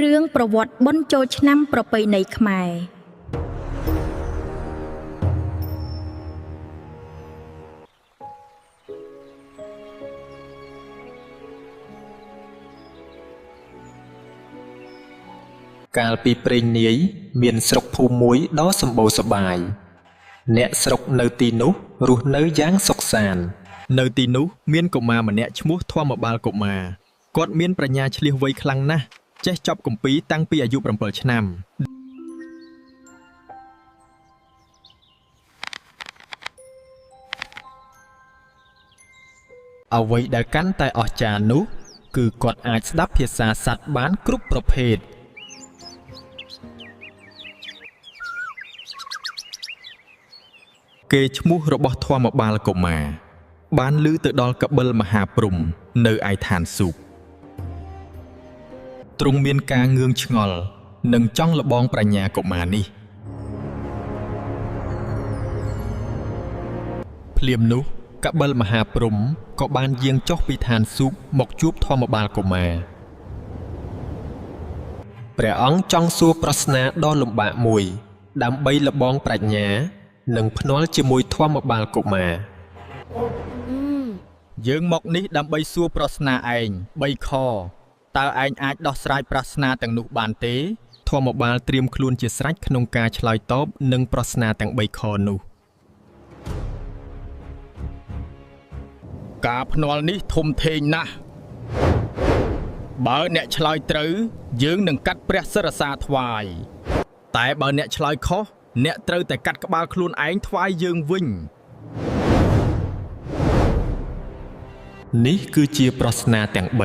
រឿងប្រវត្តិបុណ្យចូលឆ្នាំប្រពៃណីខ្មែរកាលពីព្រេងនាយមានស្រុកភូមិមួយដ៏សម្បូរសប្បាយអ្នកស្រុកនៅទីនោះរស់នៅយ៉ាងសុខសាន្តនៅទីនោះមានកុមារម្នាក់ឈ្មោះធម្មបាលកុមារគាត់មានប្រាជ្ញាឆ្លៀសវៃខ្លាំងណាស់ចេះចប់គម្ពីរតាំងពីអាយុ7ឆ្នាំអ្វីដែលកាន់តែអស្ចារ្យនោះគឺគាត់អាចស្ដាប់ភាសាសត្វបានគ្រប់ប្រភេទគេឈ្មោះរបស់ធម្មបាលកុមារបានឮទៅដល់កបិលមហាព្រហ្មនៅឯឋានសួគ៌ទ្រង់មានការងឿងឆ្ងល់និងចង់លបងប្រាជ្ញាកុមារនេះភ្លាមនោះកបិលមហាព្រហ្មក៏បានយាងចុះពីឋានសួគ៌មកជួបធម្មបាលកុមារព្រះអង្គចង់សួរប្រស្នាដ៏លំបាកមួយដើម្បីលបងប្រាជ្ញានិងភ្នាល់ជាមួយធម្មបាលកុមារយើងមកនេះដើម្បីសួរប្រស្នាឯង3ខតើឯងអាចដោះស្រាយប្រស្នាទាំងនោះបានទេធម្មបាលត្រៀមខ្លួនជាស្រេចក្នុងការឆ្លើយតបនឹងប្រស្នាទាំង3ខនោះការភ្នាល់នេះធំធេងណាស់បើអ្នកឆ្លើយត្រូវយើងនឹងកាត់ព្រះសិរសាថ្វាយតែបើអ្នកឆ្លើយខុសអ្នកត្រូវតែកាត់ក្បាលខ្លួនឯងថ្វាយយើងវិញនេះគឺជាប្រស្នាទាំង3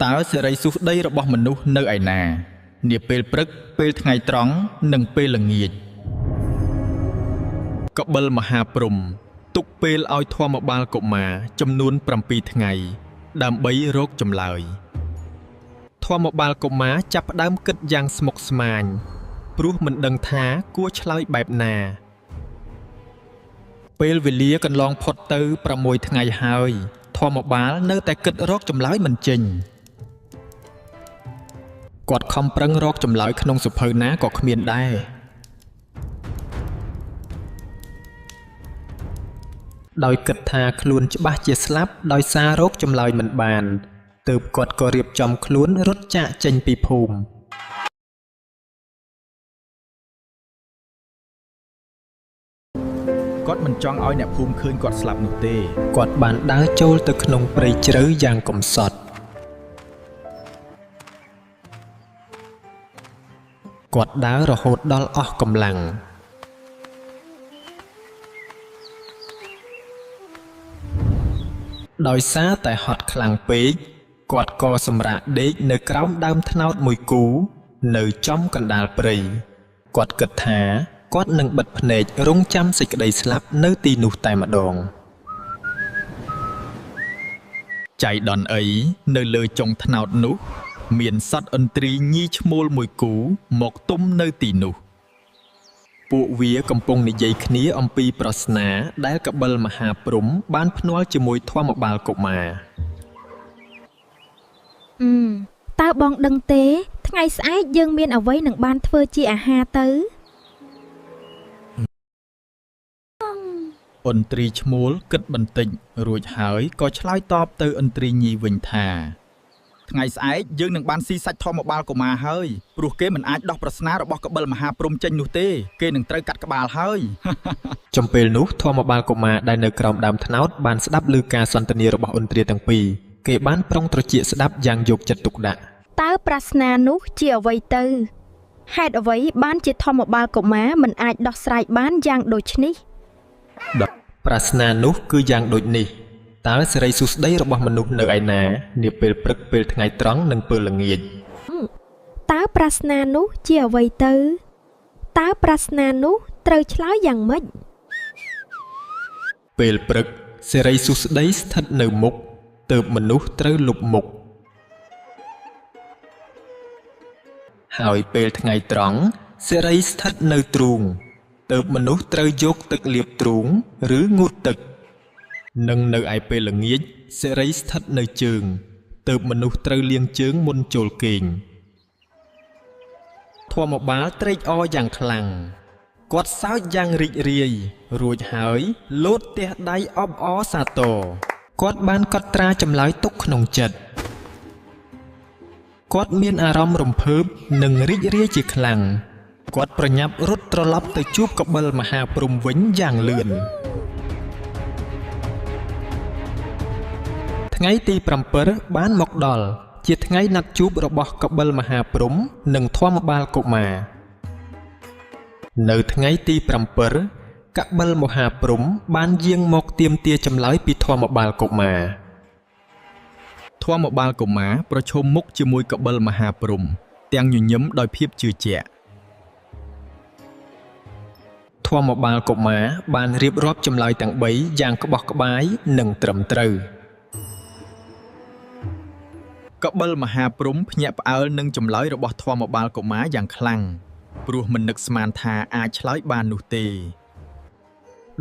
តើសិរីសួស្តីរបស់មនុស្សនៅឯណានាពេលព្រឹកពេលថ្ងៃត្រង់និងពេលល្ងាចកបិលមហាព្រហ្មទុកពេលឲ្យធម្មបាលកុមារចំនួន7ថ្ងៃដើម្បីរកចម្លើយធម្មបាលកុមារចាប់ផ្ដើមគិតយ៉ាងស្មុគស្មាញព្រោះមិនដឹងថាគួរឆ្លើយបែបណាពេលវេលាកន្លងផុតទៅ6ថ្ងៃហើយធម្មបាលនៅតែគិតរកចម្លើយមិនចេញគាត់ខំប្រឹងរកចម្លើយក្នុងសៀវភៅណាក៏គ្មានដែរដោយគិតថាខ្លួនច្បាស់ជាស្លាប់ដោយសាររកចម្លើយមិនបានទើបគាត់ក៏រៀបចំខ្លួនរត់ចាកចេញពីភូមិគាត់មិនចង់ឲ្យអ្នកភូមិឃើញគាត់ស្លាប់នោះទេគាត់បានដើរចូលទៅក្នុងព្រៃជ្រៅយ៉ាងកំសត់គាត់ដើររហូតដល់អស់កម្លាំងដោយសារតែហត់ខ្លាំងពេកគាត់ក៏សម្រាកដេកនៅក្រោមដើមត្នោតមួយគូនៅចំកណ្ដាលព្រៃគាត់គិតថាគាត់នឹងបិទភ្នែករង់ចាំសេចក្តីស្លាប់នៅទីនោះតែម្ដងចៃដន្យអីនៅលើចុងត្នោតនោះមានសត្វឥន្ទ្រីញីឈ្មោលមួយគូមកទុំនៅទីនោះពួកវាកំពុងនិយាយគ្នាអំពីប្រស្នាដែលកបិលមហាព្រហ្មបានភ្នាល់ជាមួយធម្មបាលកុមារតើបងដឹងទេថ្ងៃស្អែកយើងមានអ្វីនឹងបានធ្វើជាអាហារទៅឥន្ទ្រីឈ្មោលគិតបន្តិចរួចហើយក៏ឆ្លើយតបទៅឥន្ទ្រីញីវិញថាថ្ងៃស្អែកយើងនឹងបានស៊ីសាច់ធម្មបាលកុមារហើយព្រោះគេមិនអាចដោះប្រស្នារបស់កបិលមហាព្រហ្មចេញនោះទេគេនឹងត្រូវកាត់ក្បាលហើយចំពេលនោះធម្មបាលកុមារដែលនៅក្រោមដើមត្នោតបានស្ដាប់ឮការសន្ទនារបស់ឥន្ទ្រីទាំងពីរគេបានប្រុងត្រចៀកស្ដាប់យ៉ាងយកចិត្តទុកដាក់តើប្រស្នានោះជាអ្វីទៅហេតុអ្វីបានជាធម្មបាលកុមារមិនអាចដោះស្រាយបានយ៉ាងដូចនេះប្រស្នានោះគឺយ៉ាងដូចនេះតើសិរីសួស្តីរបស់មនុស្សនៅឯណានាពេលព្រឹកពេលថ្ងៃត្រង់និងពេលល្ងាចតើប្រស្នានោះជាអ្វីទៅតើប្រស្នានោះត្រូវឆ្លើយយ៉ាងម៉េចពេលព្រឹកសិរីសួស្តីស្ថិតនៅមុខទើបមនុស្សត្រូវលុបមុខហើយពេលថ្ងៃត្រង់សិរីស្ថិតនៅទ្រូងទើបមនុស្សត្រូវយកទឹកលាបទ្រូងឬងូតទឹក នឹងនៅឯពេលល្ងាចសេរីស្ថិតនៅជើងទើបមនុស្សត្រូវលាងជើងមុនចូលគេងធម្មបាលត្រេកអរយ៉ាងខ្លាំងគាត់សើចយ៉ាងរីករាយរួចហើយលោតទះដៃអបអរសាទរគាត់បានកត់ត្រាចម្លើយទុកក្នុងចិត្តគាត់មានអារម្មណ៍រំភើបនិងរីករាយជាខ្លាំងគាត់ប្រញាប់រត់ត្រឡប់ទៅជួបកបិលមហាព្រំវិញយ៉ាងលឿនថ្ងៃទី7បានមកដល់ជាថ្ងៃណាត់ជួបរបស់កបិលមហាព្រំនិងធម្មបាលកុមារនៅថ្ងៃទី7កបិលមហាព្រំបានយាងមកទាមទារចម្លើយពីធម្មបាលកុមារធម្មបាលកុមារប្រឈមមុខជាមួយកបិលមហាព្រំទាំងញញឹមដោយភាពជឿជាក់ធម្មបាលកុមារបានរៀបរាប់ចម្លើយទាំង3យ៉ាងក្បោះក្បាយនិងត្រឹមត្រូវកបិលមហាព្រំភ្ញាក់ផ្អើលនឹងចម្លើយរបស់ធម្មបាលកុមារយ៉ាងខ្លាំងព្រោះមិននឹកស្មានថាអាចឆ្លើយបាននោះទេ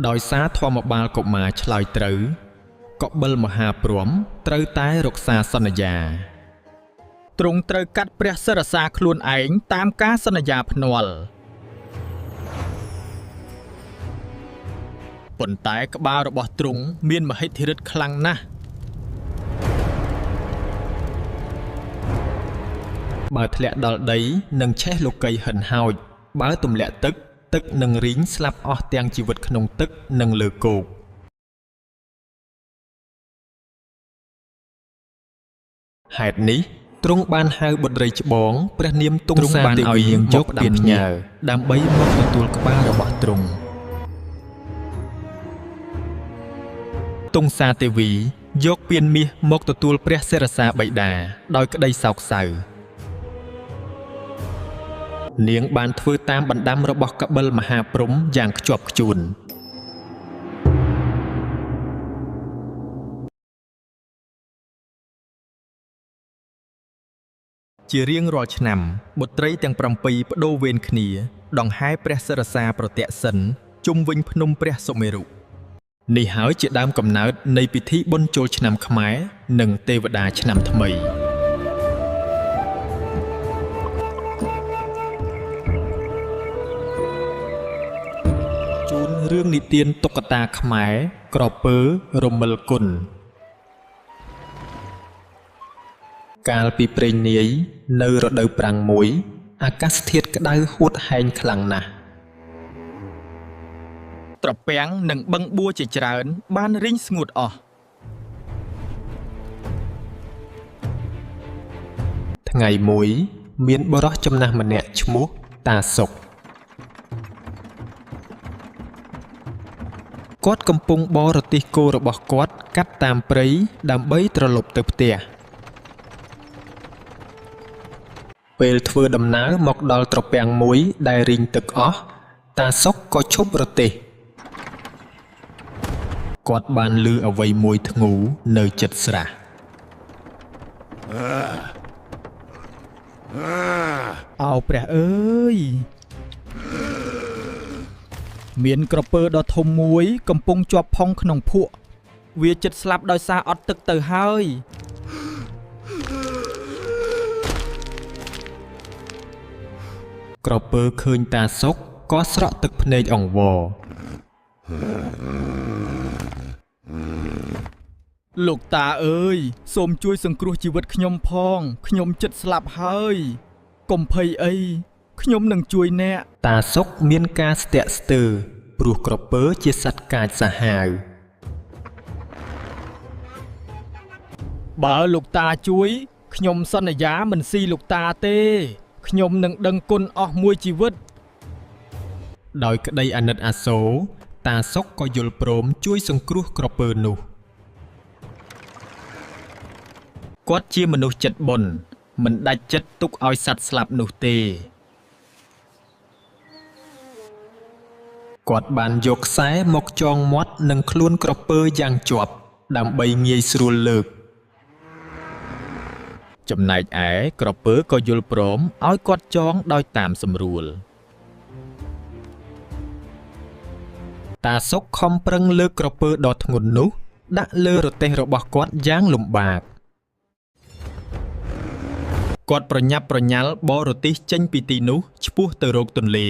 ដោយសារធម្មបាលកុមារឆ្លើយត្រូវកបិលមហាព្រំត្រូវតែរក្សាសន្យាទ្រង់ត្រូវកាត់ព្រះសិរសាខ្លួនឯងតាមការសន្យាភ្នាល់ប៉ុន្តែក្បាលរបស់ទ្រង់មានមហិទ្ធិឫទ្ធិខ្លាំងណាស់បើធ្លាក់ដល់ដីនឹងឆេះលោកីហិនហោចបើទម្លាក់ទឹកនឹងរីងស្លាប់អស់ទាំងជីវិតក្នុងទឹកនិងលើគោកហេតុនេះទ្រង់បានហៅបុត្រីច្បងព្រះនាមទុងសាទេវីយកផ្ដាំផ្ញើដើម្បីមកទទួលក្បាលរបស់ទ្រង់ទុងសាទេវីយកពានមាសមកទទួលព្រះសិរសាបិតាដោយក្តីសោកសៅនាងបានធ្វើតាមបណ្ដាំរបស់កបិលមហាព្រំយ៉ាងខ្ជាប់ខ្ជួនជារៀងរាល់ឆ្នាំបុត្រីទាំង7បដូរវេនគ្នាដង្ហែព្រះសិរសាប្រទក្សិណជុំវិញភ្នំព្រះសុមេរុនេះហើយជាដើមកំណើតនៃពិធីបុណ្យចូលឆ្នាំខ្មែរនិងទេវតាឆ្នាំថ្មីជូនរឿងនិទានតុក្កតាខ្មែរក្រពើរមិលគុណកាលពីព្រេងនាយនៅរដូវប្រាំងមួយអាកាសធាតុក្តៅហួតហែងខ្លាំងណាស់ត្រពាំងនិងបឹងបួជាច្រើនបានរីងស្ងួតអស់ថ្ងៃមួយមានបុរសចំណាស់ម្នាក់ឈ្មោះតាសុកគាត់កំពុងបរទេះគោរបស់គាត់កាត់តាមព្រៃដើម្បីត្រឡប់ទៅផ្ទះពេលធ្វើដំណើរមកដល់ត្រពាំងមួយដែលរីងទឹកអស់តាសុកក៏ឈប់រទេះគាត់បានឮអ្វីមួយធ្ងូនៅជិតស្រះអោព្រះអើយមានក្រពើដ៏ធំមួយកំពុងជាប់ផុងក្នុងភក់វាជិតស្លាប់ដោយសារអត់ទឹកទៅហើយក្រពើឃើញតាសុកក៏ស្រក់ទឹកភ្នែកអង្វរលោកតាអើយសូមជួយសង្គ្រោះជីវិតខ្ញុំផងខ្ញុំជិតស្លាប់ហើយកុំភ័យអីខ្ញុំនឹងជួយអ្នកតាសុកមានការស្ទាក់ស្ទើរព្រោះក្រពើជាសត្វកាចសាហាវបើលោកតាជួយខ្ញុំសន្យាមិនស៊ីលោកតាទេខ្ញុំនឹងដឹងគុណអស់មួយជីវិតដោយក្តីអាណិតអាសូរតាសុកក៏យល់ព្រមជួយសង្គ្រោះក្រពើនោះគាត់ជាមនុស្សចិត្តបុណ្យមិនដាច់ចិត្តទុកឲ្យសត្វស្លាប់នោះទេគាត់បានយកខ្សែមកចងមាត់នឹងខ្លួនក្រពើយ៉ាងជាប់ដើម្បីងាយស្រួលលើកចំណែកឯក្រពើក៏យល់ព្រមឲ្យគាត់ចងដោយតាមសម្រួលតាសុកខំប្រឹងលើកក្រពើដ៏ធ្ងន់នោះ ដាក់លើរទេះរបស់គាត់យ៉ាងលំបាកគាត់ប្រញាប់ប្រញាល់បររទេះចេញពីទីនោះឆ្ពោះទៅរកទន្លេ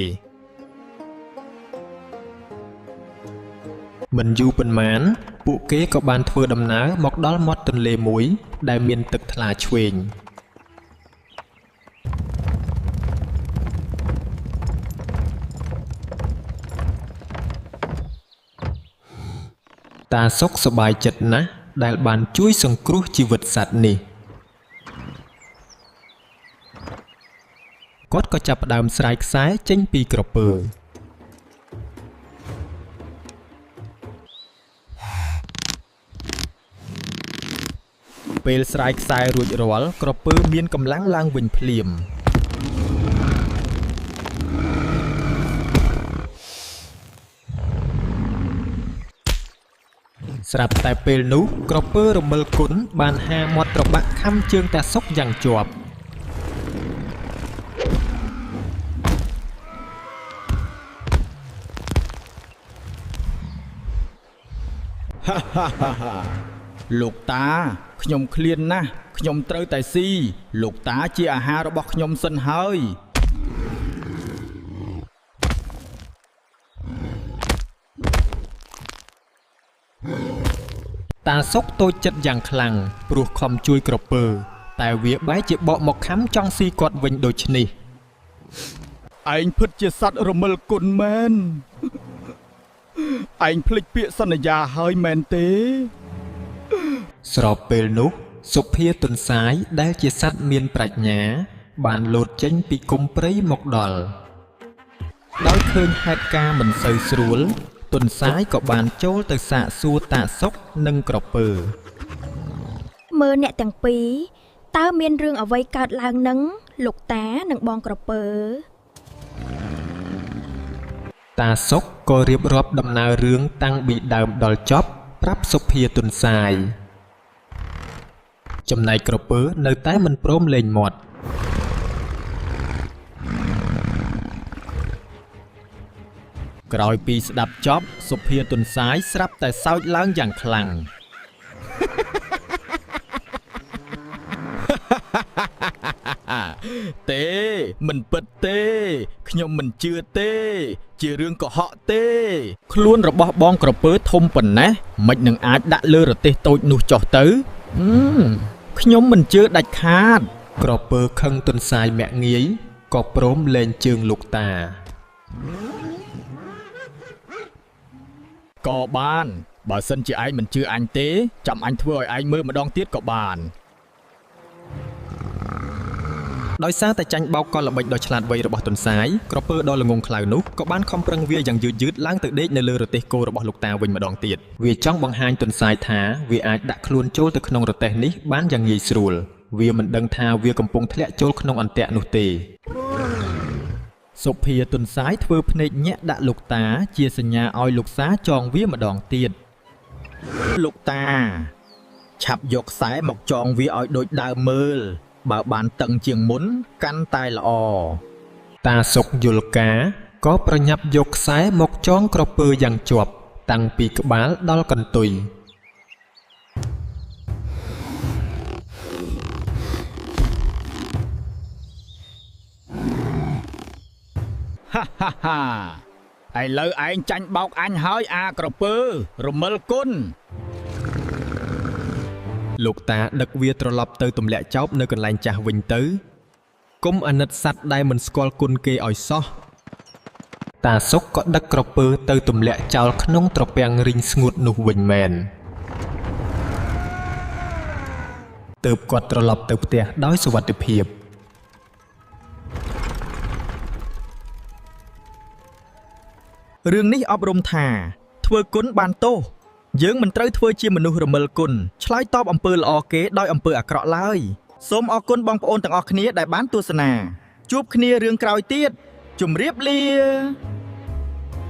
មិនយូរប៉ុន្មានពួកគេក៏បានធ្វើដំណើរមកដល់មាត់ទន្លេមួយដែលមានទឹកថ្លាឆ្វេងតាសុកសប្បាយចិត្តណាស់ដែលបានជួយសង្គ្រោះជីវិតសត្វនេះគាត់ក៏ចាប់ផ្ដើមស្រាយខ្សែចេញពីក្រពើពេលស្រាយខ្សែរួចរាល់ក្រពើមានកម្លាំងឡើងវិញភ្លាមស្រាប់តែពេលនោះក្រពើរមិលគុណបានហាមាត់ត្របាក់ខំជើងតាសុកយ៉ាងជាប់លោកតាខ្ញុំឃ្លានណាស់ខ្ញុំត្រូវតែស៊ីលោកតាជាអាហាររបស់ខ្ញុំសិនហើយតាសុកតូចចិត្តយ៉ាងខ្លាំងព្រោះខំជួយក្រពើតែវាបែរជាបកមកខំចង់ស៊ីគាត់វិញដូចនេះឯងពិតជាសត្វរមិលគុណមែនឯងភ្លេចពាក្យសន្យាហើយមែនទេស្របពេលនោះសុភាទន្សាយដែលជាសត្វមានប្រាជ្ញាបានលោតចេញពីគុម្ពព្រៃមកដល់ដោយឃើញហេតុការណ៍មិនសូវស្រួលទន្សាយក៏បានចូលទៅសាកសួរតាសុកនិងក្រពើមើលអ្នកទាំងពីរតើមានរឿងអ្វីកើតឡើងនឹងលោកតានិងបងក្រពើតាសុកក៏រៀបរាប់ដំណើររឿងតាំងពីដើមដល់ចប់ប្រាប់សុភាទន្សាយចំណែកក្រពើនៅតែមិនព្រមលែងមាត់ក្រោយពីស្ដាប់ចប់សុភាទន្សាយស្រាប់តែសើចឡើងយ៉ាងខ្លាំងទេមិនពិតទេខ្ញុំមិនជឿទេជារឿងកុហកទេខ្លួនរបស់បងក្រពើធំប៉ុណ្ណេះមិននឹងអាចដាក់លើរទេះតូចនោះចុះទៅខ្ញុំមិនជឿដាច់ខាតក្រពើខឹងទន្សាយមាក់ងាយក៏ព្រមលែងជើងលោកតាក៏បានបើសិនជាឯងមិនជឿអញទេចាំអញធ្វើឲ្យឯងមើលម្ដងទៀតក៏បានដោយសារតែចាញ់បោកកលល្បិចដ៏ឆ្លាតវៃរបស់ទន្សាយក្រពើដ៏ល្ងង់ខ្លៅនោះក៏បានខំប្រឹងវាយ៉ាងយឺតឡើងទៅដេកនៅលើរទេះគោរបស់លោកតាវិញម្ដងទៀតវាចង់បង្ហាញទន្សាយថាវាអាចដាក់ខ្លួនចូលទៅក្នុងរទេះនេះបានយ៉ាងងាយស្រួលវាមិនដឹងថាវាកំពុងធ្លាក់ចូលក្នុងអន្ទាក់នោះទេសុភាទន្សាយធ្វើភ្នែកញាក់ដាក់លោកតាជាសញ្ញាឲ្យលោកសាចងវាម្ដងទៀតលោកតាឆាប់យកខ្សែមកចងវាឲ្យដូចដើមមើលបើបានតឹងជាងមុនកាន់តែល្អតាសុកយល់ការក៏ប្រញាប់យកខ្សែមកចងក្រពើយ៉ាងជាប់តាំងពីក្បាលដល់កន្ទុយឥឡូវឯងចាញ់បោកអញហើយអាក្រពើរមិលគុណលោកតាដឹកវាត្រឡប់ទៅទម្លាក់ចោលនៅកន្លែងចាស់វិញទៅគុំអាណិតសัตว์ដែលមិនស្គាល់គុណគេឲ្យសោះតាសុកក៏ដឹកក្រពើទៅទម្លាក់ចោលក្នុងត្រពាំងរីងស្ងួតនោះវិញមែនទើបគាត់ត្រឡប់ទៅផ្ទះដោយសុវត្ថិភាពរឿងនេះអប់រំថាធ្វើគុណបានទោសយើងមិនត្រូវធ្វើជាមនុស្សរមិលគុណឆ្លើយតបអំពើល្អគេដោយអំពើអាក្រក់ឡើយសូមអរគុណបងប្អូនទាំងអស់គ្នាដែលបានទស្សនាជួបគ្នារឿងក្រោយទៀតជម្រាបលា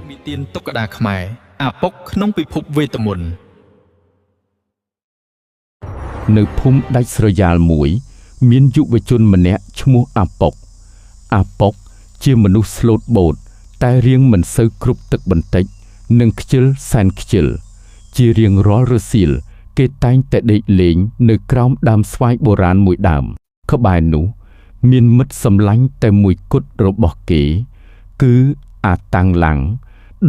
និទានតុក្កតាខ្មែរអាពុកក្នុងពិភពវេទមន្តនៅភូមិដាច់ស្រយាលមួយមានយុវជនម្នាក់ឈ្មោះអាពុកជាមនុស្សស្លូតបូតតែរៀងមិនសូវគ្រប់ទឹកបន្តិចនិងខ្ជិលសែនខ្ជិល ជារៀងរាល់រសៀលគេតែងតែដេកលេងនៅក្រោមដើមស្វាយបុរាណមួយដើមក្បែរនោះមានមិត្តសម្លាញ់តែមួយគត់របស់គេគឺអាតាំងឡាំង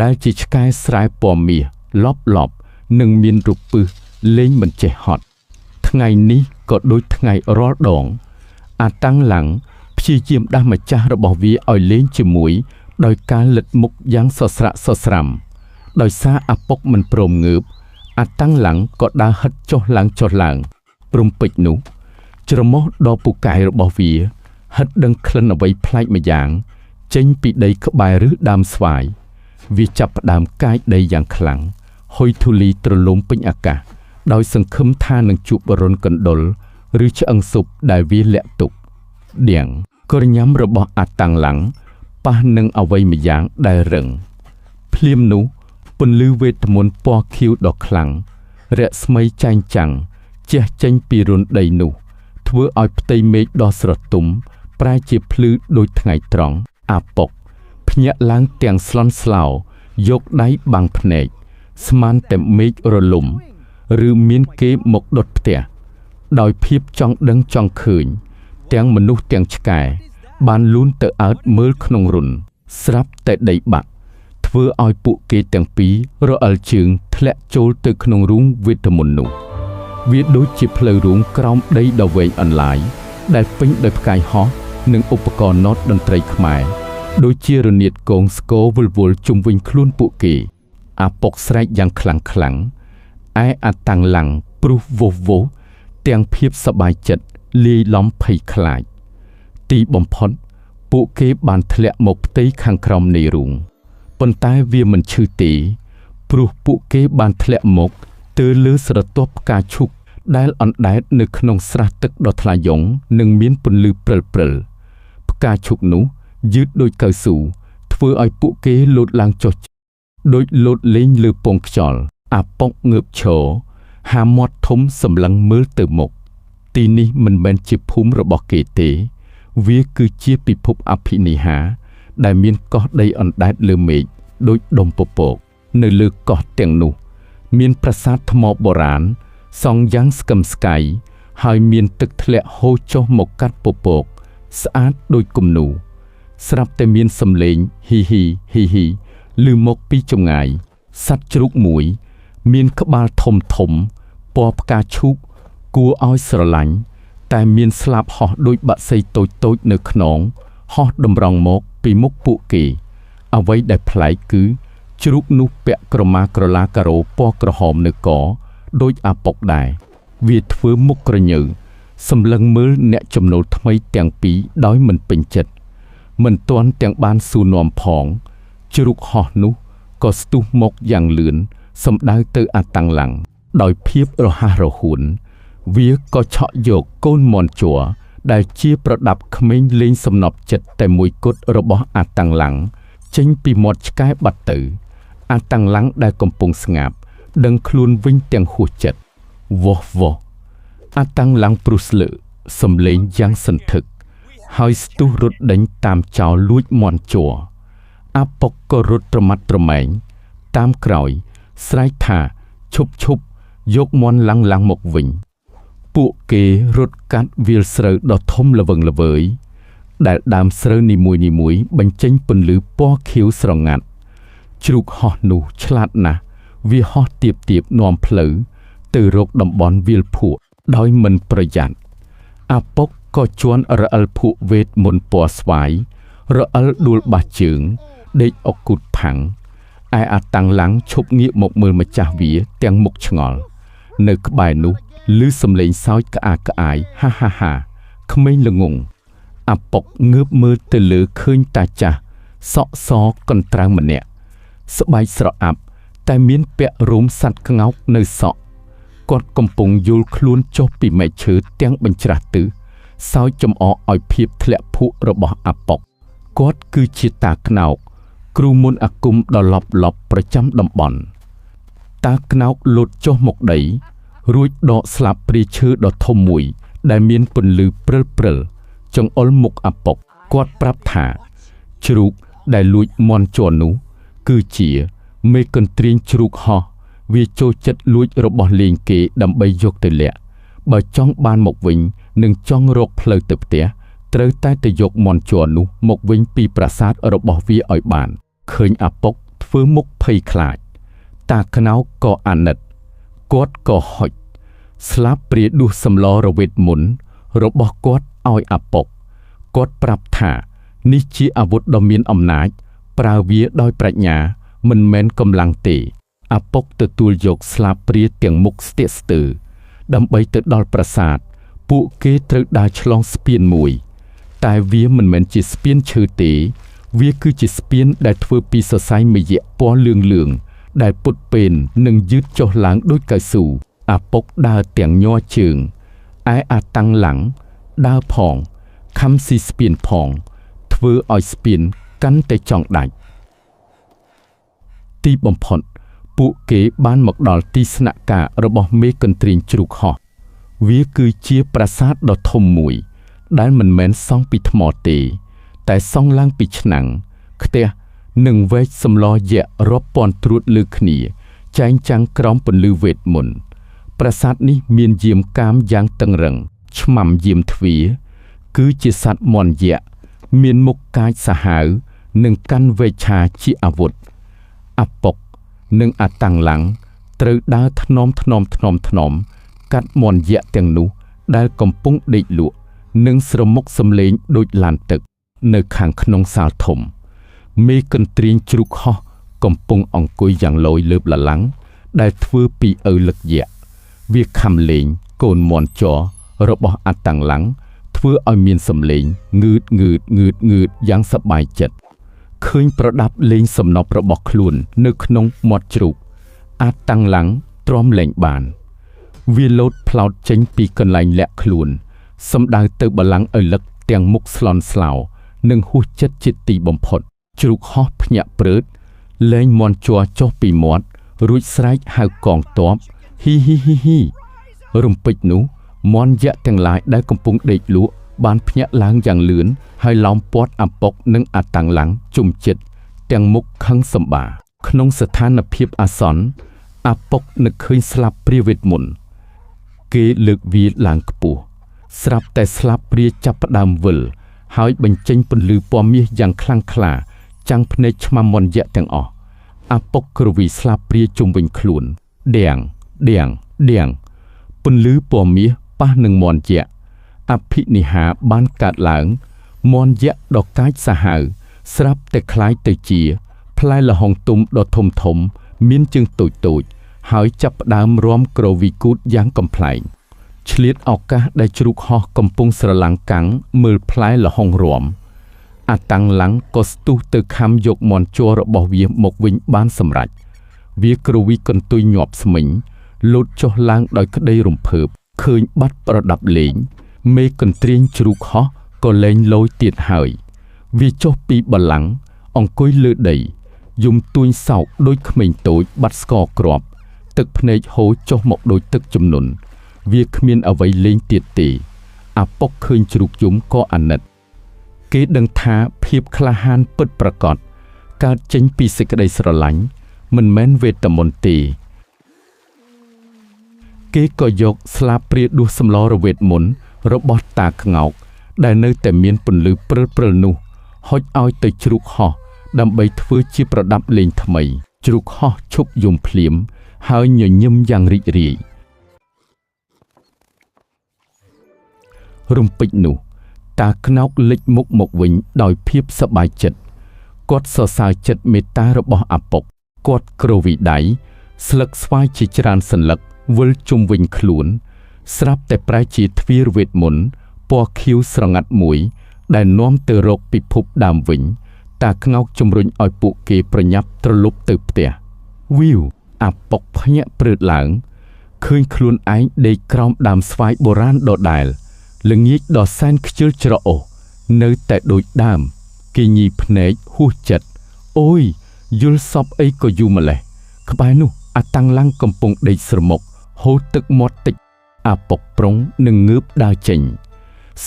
ដែលជាឆ្កែស្រែពណ៌មាសលប់និងមានរពឹសលេងមិនចេះហត់ថ្ងៃនេះក៏ដូចថ្ងៃរាល់ដងអាតាំងឡាំងព្យាយាមដាស់ម្ចាស់របស់វាឲ្យលេងជាមួយដោយការលិតមុខយ៉ាងសស្រាក់សស្រាំដោយសារអាពុកមិនព្រមងើបអាតាំងឡាំងក៏ដើរហិតចុះឡើងព្រំពេជ្រនោះច្រមុះដល់ពូកែរបស់វាហិតដឹងក្លិនអ្វីប្លែកម្យ៉ាងចេញពីដីក្បែរឬដើមស្វាយវាចាប់ផ្ដើមកាយដីយ៉ាងខ្លាំងហុយធូលីទ្រលំពេញអាកាសដោយសង្ឃឹមថានឹងជួបបរុនកណ្ដុរឬឆ្អឹងស៊ុបដែលវាលាក់ទុកដៀងក្រញាំរបស់អាតាំងឡាំងប៉ះនឹងអ្វីម្យ៉ាងដែលរឹងភ្លាមនោះពន្លឺវេទមន្តពណ៌ខៀវដ៏ខ្លាំងរស្មីចែងចាំងជះចេញពីរន្ធដីនោះធ្វើឲ្យផ្ទៃមេឃដ៏ស្រទុំប្រែជាភ្លឺដូចថ្ងៃត្រង់អាពុកភ្ញាក់ឡើងទាំងស្លន់ស្លោយកដៃបាំងភ្នែកស្មានតែមេឃរលំឬមានគេមកដុតផ្ទះដោយភាពចង់ដឹងចង់ឃើញទាំងមនុស្សទាំងឆ្កែបានលូនទៅអើតមើលក្នុងរន្ធស្រាប់តែដីបាក់ធ្វើឲ្យពួកគេទាំងពីររអិលជើងធ្លាក់ចូលទៅក្នុងរូងវេទមន្តនោះវាដូចជាផ្លូវរូងក្រោមដីដ៏វែងអន្លាយដែលពេញដោយផ្កាយហោះនិងឧបករណ៍ណូតតន្ត្រីខ្មែរដូចជារនាតគងស្គរវល់ជុំវិញខ្លួនពួកគេអាពុកស្រែកយ៉ាងខ្លាំងឯអាតាំងឡាំងព្រុសវោទាំងភាពសប្បាយចិត្តលាយឡំភ័យខ្លាចទីបំផុតពួកគេបានធ្លាក់មកផ្ទៃខាងក្រោមនៃរូងប៉ុន្តែវាមិនឈឺទេព្រោះពួកគេបានធ្លាក់មកទៅលើស្រទាប់ផ្កាឈូកដែលអណ្ដែតនៅក្នុងស្រះទឹកដ៏ថ្លាយ៉ងនិងមានពន្លឺព្រិលផ្កាឈូកនោះយឺតដូចកៅស៊ូធ្វើឲ្យពួកគេលោតឡើងចុះដូចលោតលេងលើពងខ្យល់អាពុកងើបឈរហាមាត់ធំសម្លឹងមើលទៅមុខទីនេះមិនមែនជាភូមិរបស់គេទេវាគឺជាពិភពអភិនិហាដែលមានកោះដីអណ្ដែតលើមេឃដូចដុំពពកនៅលើកោះទាំងនោះមានប្រាសាទថ្មបុរាណសង់យ៉ាងស្កឹមស្កៃហើយមានទឹកធ្លាក់ហូរចុះមកកាត់ពពកស្អាតដូចគំនូរស្រាប់តែមានសំឡេងហ៊ីហ៊ីឮមកពីចម្ងាយសត្វជ្រូកមួយមានក្បាលធំពណ៌ផ្កាឈូកគួរឲ្យស្រឡាញ់តែមានស្លាបហោះដូចបក្សីតូចនៅខ្នងហោះតម្រង់មកពីមុខពួកគេអ្វីដែលប្លែកគឺជ្រូកនោះពាក់ក្រមាក្រឡាការ៉ូពណ៌ក្រហមនៅកដូចអាពុកដែរវាធ្វើមុខក្រញើសម្លឹងមើលអ្នកចំណូលថ្មីទាំងពីរដោយមិនពេញចិត្តមិនទាន់ទាំងបានសួរនាំផងជ្រូកហោះនោះក៏ស្ទុះមកយ៉ាងលឿនសម្ដៅទៅអាតាំងឡាំងដោយភាពរហ័សរហួនវាក៏ឆក់យកកូនមាន់ជ័រដែលជាប្រដាប់ក្មេងលេងសំណប់ចិត្តតែមួយគត់របស់អាតាំងឡាំងចេញពីមាត់ឆ្កែបាត់ទៅអាតាំងឡាំងដែលកំពុងស្ងាត់ដឹងខ្លួនវិញទាំងហួសចិត្តវោះអាតាំងឡាំងព្រុសលើសំលេងយ៉ាងសន្ធឹកហើយស្ទុះរត់ដេញតាមចោលលួចមាន់ជ័រអាពុកក៏រត់ត្រមាត់ត្រមែងតាមក្រោយស្រែកថាឈប់យកមាន់ឡាំងមកវិញពួកគេរត់កាត់វាលស្រូវដ៏ធំល្វឹងល្វើយដែលដើមស្រូវនីមួយបញ្ចេញពន្លឺពណ៌ខៀវស្រងាត់ជ្រូកហោះនោះឆ្លាតណាស់វាហោះទៀបនាំផ្លូវទៅរកតំបន់វាលភក់ដោយមិនប្រយ័ត្នអាពុកក៏ជន់រអិលភក់វេទមន្តពណ៌ស្វាយរអិលដួលបាសជើងដេកអុកគូតផាំងឯអាតាំងឡាំងឈប់ងាកមកមើលម្ចាស់វាទាំងមុខឆ្ងល់នៅក្បែរនោះឮសំឡេងសើចក្អាកក្អាយហាក្មេងល្ងងអាពុកងើបមើលទៅលើឃើញតាចាស់សក់សកន្ត្រាំងម្នាក់ស្បែកស្រអាប់តែមានពាក់រោមសត្វក្ងោកនៅសក់គាត់កំពុងយល់ខ្លួនចុះពីមែកឈើទាំងបញ្ច្រាស់ទិសសើចចំអកឲ្យភាពធ្លាក់ភក់របស់អាពុកគាត់គឺជាតាក្នោកគ្រូមុនអាគមដ៏លប់ប្រចាំតំបន់តាក្នោកលោតចុះមកដីរួចដកស្លាបព្រាឈើដ៏ធំមួយដែលមានពន្លឺព្រិលចង្អុលមុខអាពុកគាត់ប្រាប់ថាជ្រូកដែលលួចមាន់ជ័រនោះគឺជាមេកន្ទ្រៀងជ្រូកហោះ វាចូលចិត្តលួចរបស់លេងគេដើម្បីយកទៅលាក់បើចង់បានមកវិញនឹងចង់រកផ្លូវទៅផ្ទះត្រូវតែទៅយកមាន់ជ័រនោះមកវិញពីប្រាសាទរបស់វាឲ្យបានឃើញអាពុកធ្វើមុខភ័យខ្លាចតាខ្នោក៏អាណិតគាត់ក៏ហុចស្លាបព្រាដួសសម្លរវេទមន្តរបស់គាត់ឲ្យអាពុកគាត់ប្រាប់ថានេះជាអាវុធដ៏មានអំណាចប្រើវាដោយប្រាជ្ញាមិនមែនកម្លាំងទេអាពុកទទួលយកស្លាបព្រាទាំងមុខស្ទាក់ស្ទើរដើម្បីទៅដល់ប្រាសាទពួកគេត្រូវដើរឆ្លងស្ពានមួយតែវាមិនមែនជាស្ពានឈើទេវាគឺជាស្ពានដែលធ្វើពីសរសៃមាយៈពណ៌លឿងដែលពុតពេននិងយឺតចុះឡើងដូចកៅស៊ូអាពុកដើរទាំងញ័រជើងឯអាតាំងឡាំងដើរផងខំស៊ីស្ពានផងធ្វើឲ្យស្ពានកាន់តែចង់ដាច់ទីបំផុតពួកគេបានមកដល់ទីស្នាក់ការរបស់មេកន្ទ្រាញជ្រូកហោះវាគឺជាប្រាសាទដ៏ធំមួយដែលមិនមែនសង់ពីថ្មទេតែសង់ឡើងពីឆ្នាំងខ្ទះនិងវែកសម្លយក្សរាប់ពាន់ត្រួតលើគ្នាចែងចាំងក្រោមពន្លឺវេទមន្តប្រាសាទនេះមានយាមកាមយ៉ាងតឹងរឹងឆ្មាំយាមទ្វារគឺជាសត្វមាន់យក្សមានមុខកាចសាហាវនិងកាន់វែកឆាជាអាវុធអាពុកនិងអាតាំងឡាំងត្រូវដើរថ្នមកាត់មាន់យក្សទាំងនោះដែលកំពុងដេកលក់និងស្រមុកសំឡេងដូចឡានទឹកនៅខាងក្នុងសាលធំមេកន្ទ្រាញជ្រូកហោះកំពុងអង្គុយយ៉ាងលយលើបលឡាំងដែលធ្វើពីឪលឹកយក្សវាខំលេងកូនមាន់ជ័ររបស់អាតាំងឡាំងធ្វើឲ្យមានសំឡេងងឺតយ៉ាងសប្បាយចិត្តឃើញប្រដាប់លេងសំណប់របស់ខ្លួននៅក្នុងមាត់ជ្រូកអាតាំងឡាំងទ្រាំលែងបានវាលោតផ្លោតចេញពីកន្លែងលាក់ខ្លួនសំដៅទៅបល្ល័ង្កឪលឹកទាំងមុខស្លន់ស្លោនិងហួសចិត្តជាទីបំផុតជ្រូកហោះភ្ញាក់ព្រឺតលែងមាន់ជ័រចុះពីមាត់រួចស្រែកហៅកងទ័ពហ៊ីហ៊ីរំពេចនោះមាន់យក្សទាំងឡាយដែលកំពុងដេកលក់បានភ្ញាក់ឡើងយ៉ាងលឿនហើយឡោមព័ទ្ធអាពុកនិងអាតាំងឡាំងជុំចិត្តទាំងមុខខឹងសម្បាក្នុងស្ថានភាពអាសន្នអាពុកនឹកឃើញស្លាបព្រាវេទមន្តគេលើកវាឡើងខ្ពស់ស្រាប់តែស្លាបព្រាចាប់ផ្ដើមវិលហើយបញ្ចេញពន្លឺពណ៌មាសយ៉ាងខ្លាំងក្លាចាំងភ្នែកឆ្មាំមាន់យក្សទាំងអស់អាពុកគ្រវីស្លាបព្រាជុំវិញខ្លួនដៀងពន្លឺពណ៌មាសប៉ះនឹងមាន់យក្សអភិនិហាបានកើតឡើងមាន់យក្សដ៏កាចសាហាវស្រាប់តែคล้ายទៅជាផ្លែល្ហុងទុំដ៏ធំមានជើងតូចហើយចាប់ផ្ដើមរាំក្រវីគូតយ៉ាងកំប្លែងឆ្លៀតឱកាសដែលជ្រូកហោះកំពុងស្រឡាំងកាំងមើលផ្លែល្ហុងរាំអាតាំងឡាំងក៏ស្ទុះទៅខំយកមាន់ជ័ររបស់វាមកវិញបានសម្រេចវាក្រវីកន្ទុយញាប់ស្មិញលោតចុះឡើងដោយក្តីរំភើបឃើញបាត់ប្រដាប់លេងមេកន្ទ្រាញជ្រូកហោះក៏លែងលយទៀតហើយវាចុះពីបល្ល័ង្កអង្គុយលើដីយំទួញសោកដូចក្មេងតូចបាត់ស្ករគ្រាប់ទឹកភ្នែកហូរចុះមកដូចទឹកជំនន់វាគ្មានអ្វីលេងទៀតទេអាពុកឃើញជ្រូកយំក៏អាណិតគេដឹងថាភាពក្លាហានពិតប្រាកដកើតចេញពីសេចក្តីស្រឡាញ់មិនមែនវេទមន្តទេគេក៏យកស្លាបព្រាដួសសម្លរវេទមន្តរបស់តាក្ងោកដែលនៅតែមានពន្លឺព្រិលនោះហុចឲ្យទៅជ្រូកហោះដើម្បីធ្វើជាប្រដាប់លេងថ្មីជ្រូកហោះឈប់យំភ្លាមហើយញញឹមយ៉ាងរីករាយរំពេចនោះតាក្នោកលេចមុខមកវិញដោយភាពសប្បាយចិត្តគាត់សរសើរចិត្តមេត្តារបស់អាពុកគាត់គ្រវីដៃស្លឹកស្វាយជាច្រើនសន្លឹកវិលជុំវិញខ្លួនស្រាប់តែប្រែជាទ្វារវេទមន្តពណ៌ខៀវស្រងាត់មួយដែលនាំទៅរកពិភពដើមវិញតាក្ងោកជំរុញឲ្យពួកគេប្រញាប់ត្រឡប់ទៅផ្ទះវីវអាពុកភ្ញាក់ព្រឺតឡើងឃើញខ្លួនឯងដេកក្រោមដើមស្វាយបុរាណដដែលល្ងាចដ៏សែនខ្ជិលច្រអូសនៅតែដូចដើមគេញីភ្នែកហួសចិត្តអូយយល់សពអីក៏យូរម្លេះក្បែរនោះអាតាំងឡាំងកំពុងដេកស្រមុកហូរទឹកមាត់តិចអាពុកប្រុងនឹងងើបដើរចេញ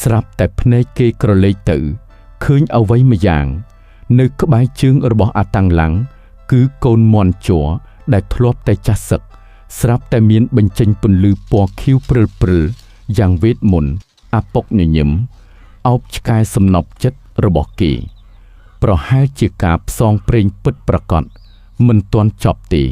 ស្រាប់តែភ្នែកគេក្រឡេកទៅឃើញអ្វីម្យ៉ាងនៅក្បែរជើងរបស់អាតាំងឡាំងគឺកូនមាន់ជ័រដែលធ្លាប់តែចាស់សឹក ស្រាប់តែមានបញ្ចេញពន្លឺពណ៌ខៀវព្រិលៗយ៉ាងវេទមន្តអាពុកញញឹមអោបឆ្កែសំណប់ចិត្តរបស់គេ ប្រហែលជាការផ្សងព្រេងពិតប្រាកដមិនទាន់ចប់ទេ